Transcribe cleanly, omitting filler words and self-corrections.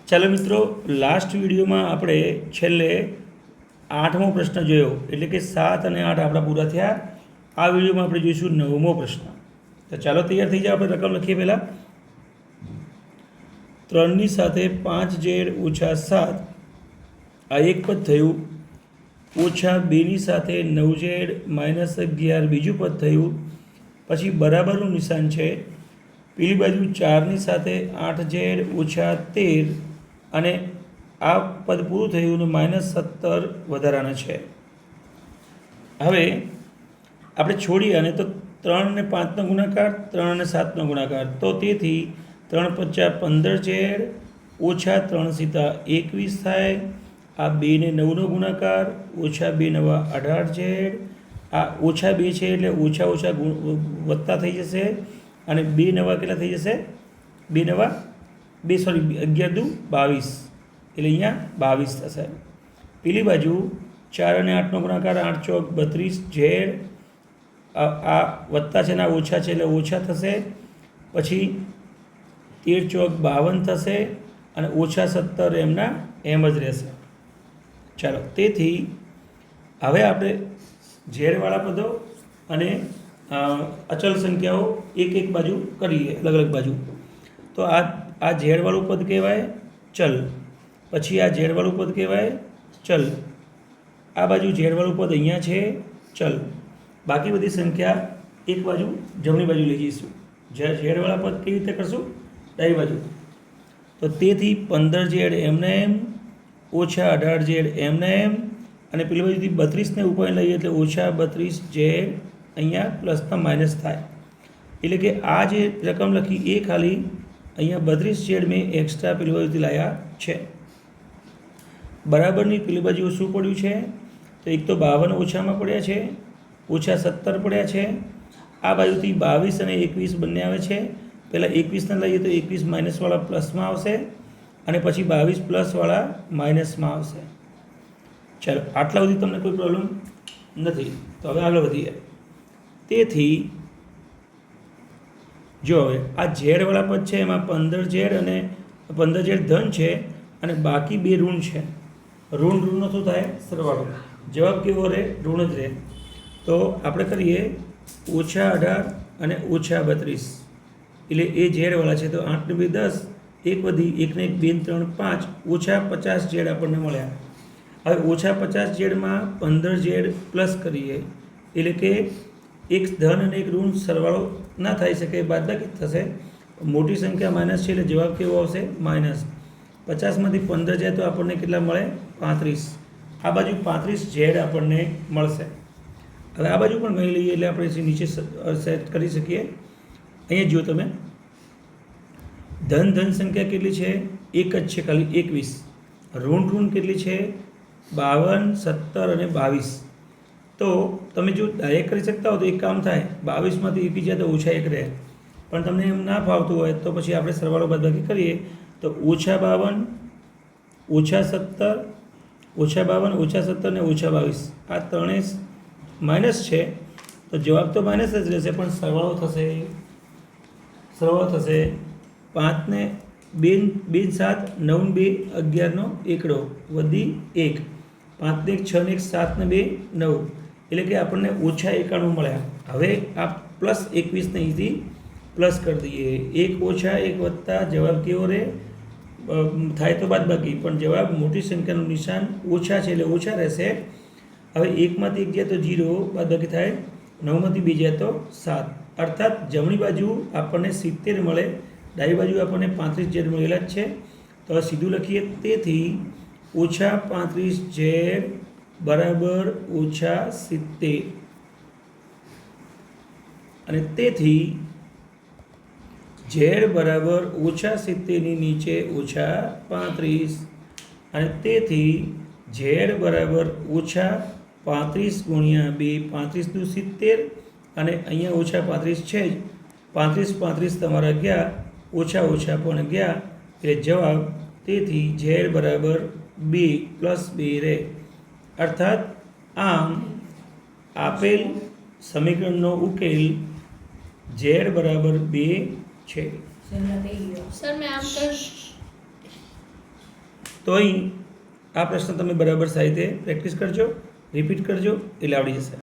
ચાલો મિત્રો, લાસ્ટ વિડીયોમાં આપણે છેલ્લે 8મો પ્રશ્ન જોયો, એટલે કે 7 અને 8 આપણા પૂરા થયા. આ વિડીયોમાં આપણે જોઈશું 9મો પ્રશ્ન. તો ચાલો તૈયાર થઈ જાઓ. આપણે રકમ લખીએ પહેલાં. 3ની સાથે 5z-7 આ એક પદ થયું, -2ની સાથે 9z-11 બીજું પદ થયું. પછી બરાબરનું નિશાન છે. પેલી બાજુ 4ની સાથે 8z-13 અને આ પદ પૂરું થયું અને -17 વધારાના છે. હવે આપણે છોડીએ અને તો 3 અને 5નો ગુણાકાર, 3 અને 7નો ગુણાકાર, તો તેથી 3 × 5 15z -3 × 7 21 થાય. આ 2 ને 9નો ગુણાકાર, -2 × 9 18z. આ -2 છે એટલે ઓછા ઓછા વત્તા થઈ જશે અને 2 નવા કેટલા થઈ જશે? 2 નવા 11 દુ 22, એટલે અહીંયા 22 થશે. પેલી બાજુ 4 અને 8નો ગુણાકાર, 8 ચોક 32z. આ વત્તા છે ને આ ઓછા છે એટલે ઓછા થશે. પછી 13 ચોક 52 થશે અને -17 એમના એમ જ રહેશે. ચાલો, તેથી હવે આપણે ઝેડવાળા પદો અને અચલ સંખ્યાઓ એક એક બાજુ કરીએ, અલગ અલગ બાજુ. તો આ ઝેડવાળું પદ કહેવાય ચલ, પછી આ ઝેડવાળું પદ કહેવાય ચલ, આ બાજુ ઝેડવાળું પદ અહીંયા છે ચલ. બાકી બધી સંખ્યા એક બાજુ જમણી બાજુ લઈ જઈશું. ઝેડવાળા પદ કેવી રીતે કરશું? ડાબી બાજુ. તો તેથી 15z એમને એમ, -18z એમને એમ, અને પેલી બાજુથી 32ને ઉપર લઈએ એટલે -32z અહીંયા પ્લસના માઇનસ થાય. એટલે કે આ જે રકમ લખી એ ખાલી અહીંયા 32z મેં એક્સ્ટ્રા પેલી બાજુથી લાવ્યા છે. બરાબરની પેલી બાજુ શું પડ્યું છે? તો એક તો 52 ઓછામાં પડ્યા છે, -17 પડ્યા છે. આ બાજુથી 22 અને 21 બંને આવે છે. પહેલાં 21ને લઈએ તો 21 માઇનસવાળા પ્લસમાં આવશે અને પછી 22 પ્લસવાળા માઇનસમાં આવશે. ચાલો, આટલા સુધી તમને કોઈ પ્રોબ્લેમ નથી. તો હવે આગળ વધીએ. તેથી જો હવે આ ઝેડવાળા પદ છે એમાં 15z અને 15z ધન છે અને બાકી 2 ઋણ છે. ઋણનો શું થાય? સરવાળો. જવાબ કેવો રહે? ઋણ જ રહે. તો આપણે કરીએ -18 અને -32, એટલે એ ઝેડવાળા છે. તો 8 ને 2 10, એક વધી, 1 ને 1 2 3 5, -50z આપણને મળ્યા. હવે -50z માં 15z પ્લસ કરીએ, એટલે કે એક ધન અને એક ઋણ સરવાળો ના થઈ શકે, બાદબાકી થશે. મોટી સંખ્યા માઇનસ છે એટલે જવાબ કેવો આવશે? માઇનસ. 50માંથી 15 જાય તો આપણને કેટલા મળે? 35. આ બાજુ 35z આપણને મળશે. હવે આ બાજુ પણ ગણી લઈએ એટલે આપણે નીચે સેટ કરી શકીએ. અહીંયા જુઓ તમે, ધન સંખ્યા કેટલી છે? એક જ છે, ખાલી 21. ઋણ કેટલી છે? 52, 17 અને 22. તો તમે જો ડાયરેક્ટ કરી શકતા હો તો એક કામ થાય, 22માંથી 21 જાય તો -1 રહે. પણ તમને એમ ના ફાવતું હોય તો પછી આપણે સરવાળો બાદબાકી કરીએ. તો -52, -17, -52, -17 ને -22, આ ત્રણેય માઇનસ છે. તો જવાબ તો માઇનસ જ રહેશે, પણ સરવાળો થશે 5 ને 2 7, 9 2 11નો એકડો વધી 1, 5 ને 1 6 ને 1 7 ને 2 9, એટલે કે આપણને -91 મળ્યા. હવે આ +21 ને અહીંથી પ્લસ કરી દઈએ. 1 - 1 વત્તા જવાબ કેવો રહે? થાય તો બાદબાકી, પણ જવાબ મોટી સંખ્યાનું નિશાન ઓછા છે એટલે ઓછા રહેશે. હવે 1માંથી 1 જાય તો 0, બાદબાકી થાય. 9માંથી 2 જાય તો 7, અર્થાત જમણી બાજુ આપણને 70 મળે, ડાબી બાજુ આપણને 35z મળેલા જ છે. તો હવે સીધું લખીએ. તેથી -35z બરાબર -70, અને તેથી z બરાબર -70 ની નીચે -35, અને તેથી z બરાબર -35 ગુણ્યા 2, 35 દુ 70, અને અહીંયા -35 છે જ, 35 તમારા ગયા, ઓછા પણ ગયા, એટલે જવાબ તેથી z બરાબર 2 + 2 રહે. અર્થાત આમ આપેલ સમીકરણનો ઉકેલ z બરાબર 2 છે. સર મેં આમ કર તો અહીં આ પ્રશ્ન તમે બરાબર સારી રીતે પ્રેક્ટિસ કરજો, રિપીટ કરજો એટલે આવડી જશે.